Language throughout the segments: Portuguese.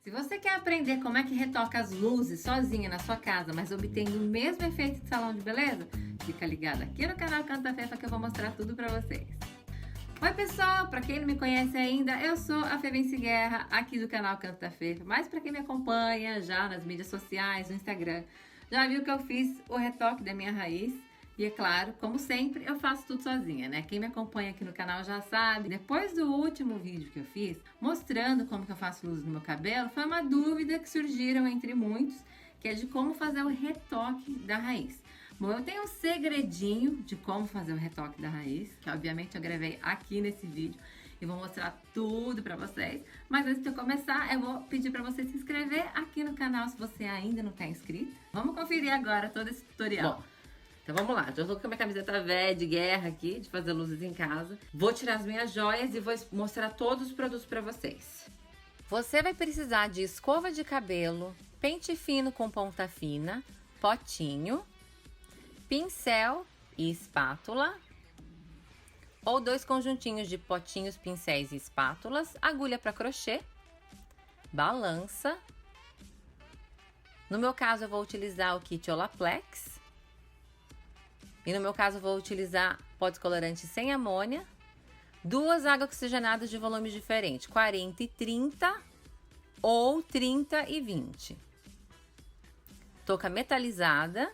Se você quer aprender como é que retoca as luzes sozinha na sua casa, mas obtendo o mesmo efeito de salão de beleza, fica ligado aqui no canal Canto da Fefa que eu vou mostrar tudo pra vocês. Oi pessoal, pra quem não me conhece ainda, eu sou a Fevence Guerra, aqui do canal Canto da Fefa, mas pra quem me acompanha já nas mídias sociais, no Instagram, já viu que eu fiz o retoque da minha raiz. E é claro, como sempre, eu faço tudo sozinha, né? Quem me acompanha aqui no canal já sabe. Depois do último vídeo que eu fiz, mostrando como que eu faço luz no meu cabelo, foi uma dúvida que surgiram entre muitos, que é de como fazer o retoque da raiz. Bom, eu tenho um segredinho de como fazer o retoque da raiz, que obviamente eu gravei aqui nesse vídeo e vou mostrar tudo pra vocês. Mas antes de eu começar, eu vou pedir pra você se inscrever aqui no canal se você ainda não tá inscrito. Vamos conferir agora todo esse tutorial. Bom, então vamos lá, já tô com a minha camiseta velha de guerra aqui, de fazer luzes em casa. Vou tirar as minhas joias e vou mostrar todos os produtos pra vocês. Você vai precisar de escova de cabelo, pente fino com ponta fina, potinho, pincel e espátula, ou 2 conjuntinhos de potinhos, pincéis e espátulas, agulha para crochê, balança. No meu caso eu vou utilizar o kit Olaplex. E no meu caso eu vou utilizar pó descolorante sem amônia, 2 águas oxigenadas de volume diferente, 40 e 30 ou 30 e 20. Touca metalizada,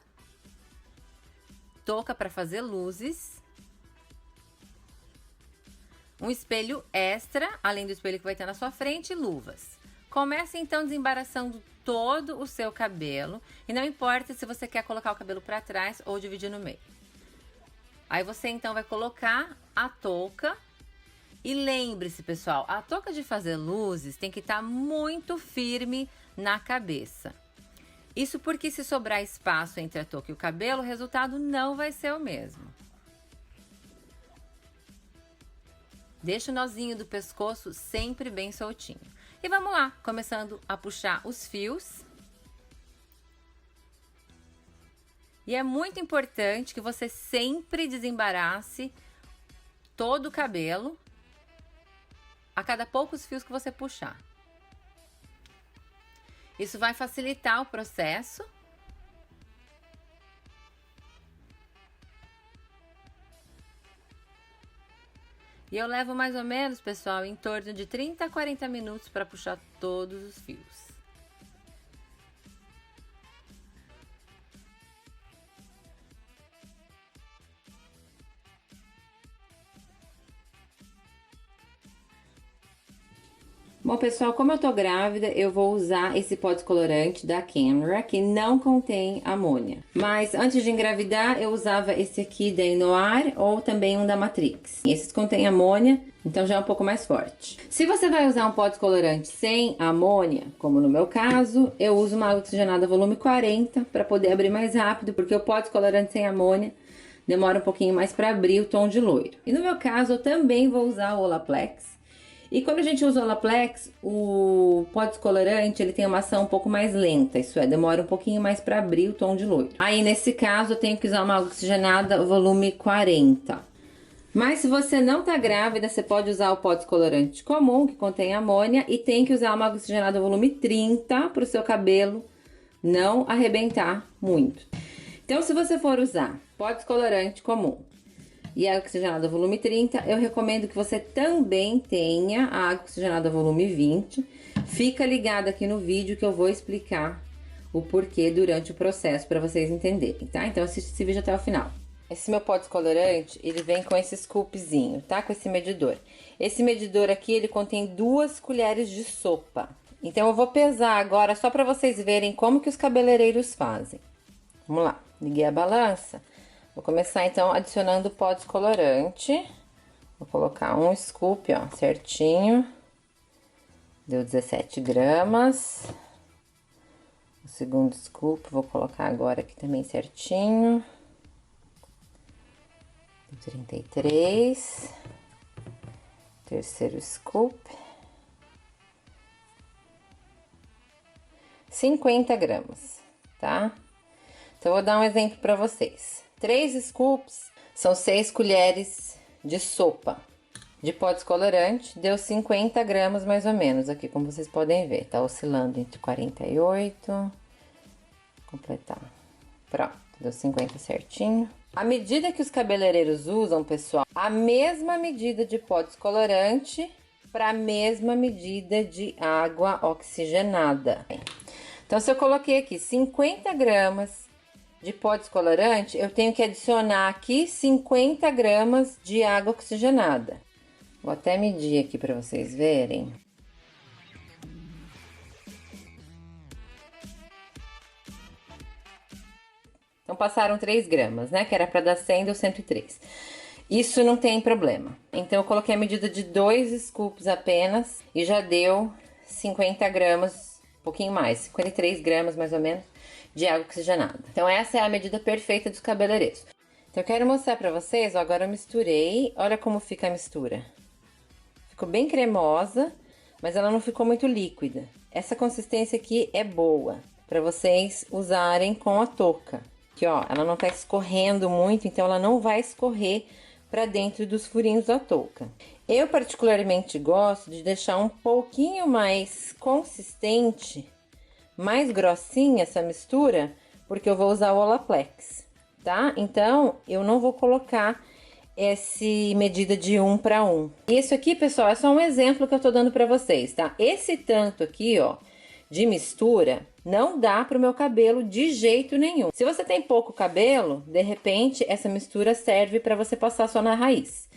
touca para fazer luzes, um espelho extra, além do espelho que vai ter na sua frente, e luvas. Comece então desembaraçando todo o seu cabelo, e não importa se você quer colocar o cabelo para trás ou dividir no meio. Aí você então vai colocar a touca, e lembre-se pessoal, a touca de fazer luzes tem que estar muito firme na cabeça. Isso porque se sobrar espaço entre a touca e o cabelo, o resultado não vai ser o mesmo. Deixa o nozinho do pescoço sempre bem soltinho. E vamos lá, começando a puxar os fios. E é muito importante que você sempre desembarace todo o cabelo a cada poucos fios que você puxar. Isso vai facilitar o processo. E eu levo mais ou menos, pessoal, em torno de 30 a 40 minutos para puxar todos os fios. Bom, pessoal, como eu tô grávida, eu vou usar esse pó descolorante da Kenra, que não contém amônia. Mas antes de engravidar, eu usava esse aqui da Inoar ou também um da Matrix. Esses contêm amônia, então já é um pouco mais forte. Se você vai usar um pó descolorante sem amônia, como no meu caso, eu uso uma água oxigenada volume 40 para poder abrir mais rápido, porque o pó descolorante sem amônia demora um pouquinho mais para abrir o tom de loiro. E no meu caso, eu também vou usar o Olaplex. E quando a gente usa o Olaplex, o pó descolorante, ele tem uma ação um pouco mais lenta, isso é, demora um pouquinho mais para abrir o tom de loiro. Aí, nesse caso, eu tenho que usar uma água oxigenada volume 40. Mas se você não tá grávida, você pode usar o pó descolorante comum, que contém amônia, e tem que usar uma água oxigenada volume 30 para o seu cabelo não arrebentar muito. Então, se você for usar pó descolorante comum e água oxigenada volume 30, eu recomendo que você também tenha a água oxigenada volume 20. Fica ligado aqui no vídeo que eu vou explicar o porquê durante o processo para vocês entenderem, tá? Então assiste esse vídeo até o final. Esse meu pó descolorante, ele vem com esse scoopzinho, tá? Com esse medidor. Esse medidor aqui, ele contém 2 colheres de sopa. Então eu vou pesar agora só para vocês verem como que os cabeleireiros fazem. Vamos lá, liguei a balança. Vou começar, então, adicionando pó descolorante. Vou colocar um scoop, ó, certinho. Deu 17 gramas. O segundo scoop, vou colocar agora aqui também certinho. Deu 33. Terceiro scoop. 50 gramas, tá? Então, eu vou dar um exemplo para vocês. 3 scoops são 6 colheres de sopa. de pó descolorante, deu 50 gramas mais ou menos aqui, como vocês podem ver. Tá oscilando entre 48, completar. Pronto, deu 50 certinho. A medida que os cabeleireiros usam, pessoal, a mesma medida de pó descolorante para a mesma medida de água oxigenada. Então, se eu coloquei aqui 50 gramas de pó descolorante, eu tenho que adicionar aqui 50 gramas de água oxigenada. Vou até medir aqui para vocês verem. Então, passaram 3 gramas, né? Que era para dar 100, deu 103. Isso não tem problema. Então, eu coloquei a medida de 2 scoops apenas e já deu 50 gramas, um pouquinho mais, 53 gramas mais ou menos, de água oxigenada. Então, essa é a medida perfeita dos cabeleireiros. Então, eu quero mostrar pra vocês, ó, agora eu misturei, olha como fica a mistura. Ficou bem cremosa, mas ela não ficou muito líquida. Essa consistência aqui é boa pra vocês usarem com a touca. Aqui, ó, ela não tá escorrendo muito, então ela não vai escorrer pra dentro dos furinhos da touca. Eu particularmente gosto de deixar um pouquinho mais consistente, mais grossinha essa mistura, porque eu vou usar o Olaplex, tá? Então, eu não vou colocar essa medida de 1 para 1. Isso aqui, pessoal, é só um exemplo que eu tô dando pra vocês, tá? Esse tanto aqui, ó, de mistura, não dá pro meu cabelo de jeito nenhum. Se você tem pouco cabelo, de repente, essa mistura serve pra você passar só na raiz.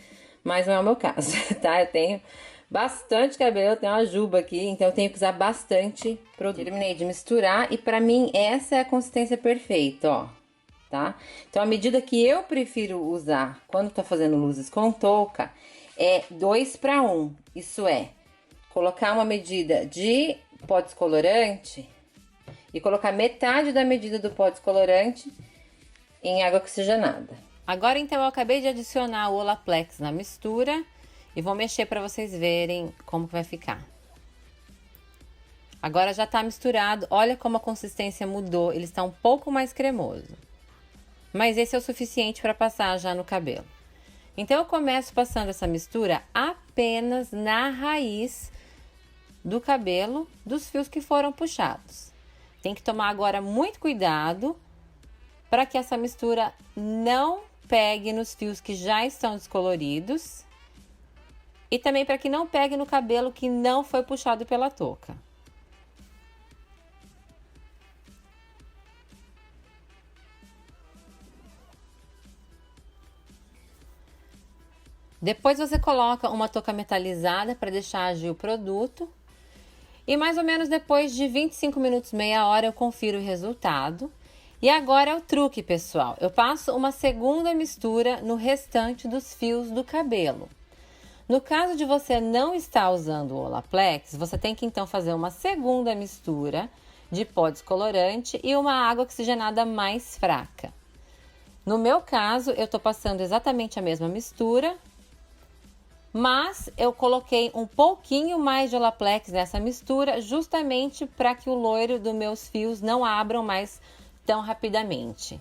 Mas não é o meu caso, tá? Eu tenho bastante cabelo, eu tenho uma juba aqui, então eu tenho que usar bastante produto. Terminei de misturar e pra mim essa é a consistência perfeita, ó, tá? Então a medida que eu prefiro usar quando tô fazendo luzes com touca é 2 para 1. Isso é, colocar uma medida de pó descolorante e colocar metade da medida do pó descolorante em água oxigenada. Agora então eu acabei de adicionar o Olaplex na mistura e vou mexer para vocês verem como que vai ficar. Agora já tá misturado, olha como a consistência mudou, ele está um pouco mais cremoso. Mas esse é o suficiente para passar já no cabelo. Então eu começo passando essa mistura apenas na raiz do cabelo dos fios que foram puxados. Tem que tomar agora muito cuidado para que essa mistura não pegue nos fios que já estão descoloridos e também para que não pegue no cabelo que não foi puxado pela touca. Depois você coloca uma touca metalizada para deixar agir o produto. E mais ou menos depois de 25 minutos, meia hora, eu confiro o resultado. E agora é o truque, pessoal. Eu passo uma segunda mistura no restante dos fios do cabelo. No caso de você não estar usando o Olaplex, você tem que então fazer uma segunda mistura de pó descolorante e uma água oxigenada mais fraca. No meu caso, eu tô passando exatamente a mesma mistura, mas eu coloquei um pouquinho mais de Olaplex nessa mistura, justamente para que o loiro dos meus fios não abram mais tão rapidamente,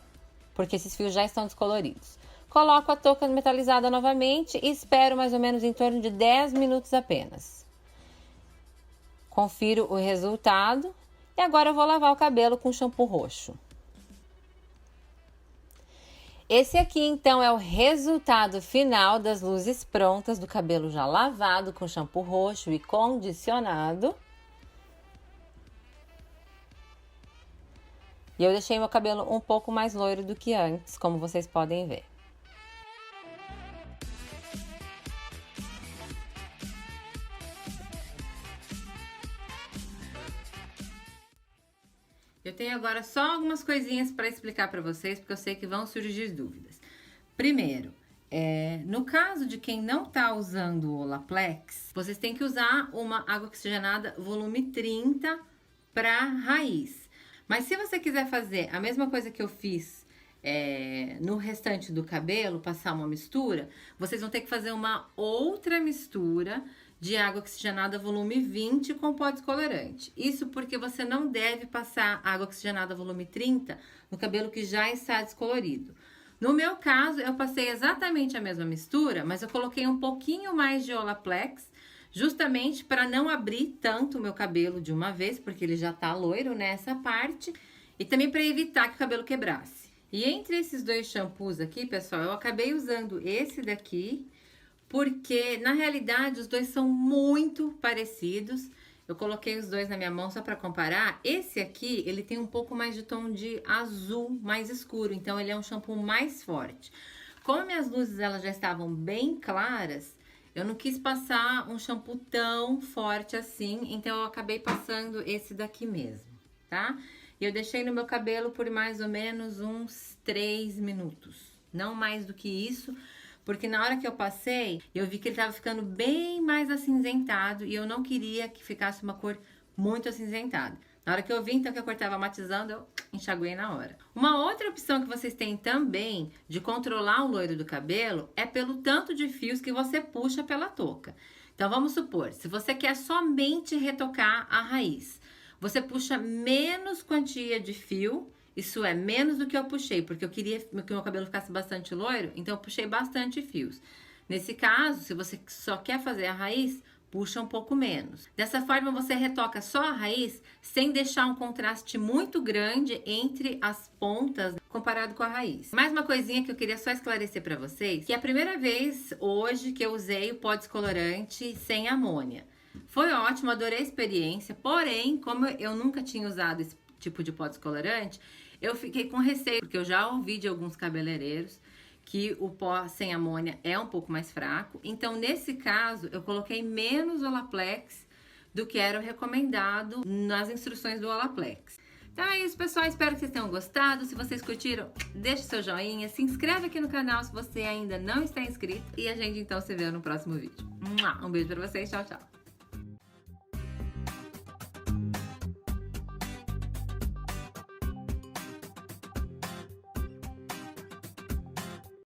porque esses fios já estão descoloridos. Coloco a touca metalizada novamente e espero mais ou menos em torno de 10 minutos apenas. Confiro o resultado e agora eu vou lavar o cabelo com shampoo roxo. Esse aqui, então, é o resultado final das luzes prontas do cabelo já lavado com shampoo roxo e condicionado. E eu deixei meu cabelo um pouco mais loiro do que antes, como vocês podem ver. Eu tenho agora só algumas coisinhas para explicar para vocês, porque eu sei que vão surgir dúvidas. Primeiro, no caso de quem não tá usando o Olaplex, vocês têm que usar uma água oxigenada volume 30 para raiz. Mas se você quiser fazer a mesma coisa que eu fiz no restante do cabelo, passar uma mistura, vocês vão ter que fazer uma outra mistura de água oxigenada volume 20 com pó descolorante. Isso porque você não deve passar água oxigenada volume 30 no cabelo que já está descolorido. No meu caso, eu passei exatamente a mesma mistura, mas eu coloquei um pouquinho mais de Olaplex, justamente para não abrir tanto o meu cabelo de uma vez, porque ele já tá loiro nessa parte, e também para evitar que o cabelo quebrasse. E entre esses dois shampoos aqui, pessoal, eu acabei usando esse daqui, porque na realidade os dois são muito parecidos. Eu coloquei os dois na minha mão só para comparar. Esse aqui, ele tem um pouco mais de tom de azul mais escuro, então ele é um shampoo mais forte. Como minhas luzes elas já estavam bem claras, eu não quis passar um shampoo tão forte assim, então eu acabei passando esse daqui mesmo, tá? E eu deixei no meu cabelo por mais ou menos uns 3 minutos, não mais do que isso, porque na hora que eu passei, eu vi que ele tava ficando bem mais acinzentado e eu não queria que ficasse uma cor muito acinzentada. Na hora que eu vi, então, que a cor tava matizando, eu enxaguei na hora. Uma outra opção que vocês têm também de controlar o loiro do cabelo é pelo tanto de fios que você puxa pela touca. Então, vamos supor, se você quer somente retocar a raiz, você puxa menos quantia de fio. Isso é menos do que eu puxei, porque eu queria que meu cabelo ficasse bastante loiro, então eu puxei bastante fios. Nesse caso, se você só quer fazer a raiz, puxa um pouco menos. Dessa forma, você retoca só a raiz, sem deixar um contraste muito grande entre as pontas, comparado com a raiz. Mais uma coisinha que eu queria só esclarecer pra vocês, que é a primeira vez hoje que eu usei o pó descolorante sem amônia. Foi ótimo, adorei a experiência, porém, como eu nunca tinha usado esse tipo de pó descolorante, eu fiquei com receio, porque eu já ouvi de alguns cabeleireiros que o pó sem amônia é um pouco mais fraco. Então, nesse caso, eu coloquei menos Olaplex do que era o recomendado nas instruções do Olaplex. Então é isso, pessoal. Espero que vocês tenham gostado. Se vocês curtiram, deixe seu joinha. Se inscreve aqui no canal se você ainda não está inscrito. E a gente, então, se vê no próximo vídeo. Um beijo pra vocês. Tchau, tchau.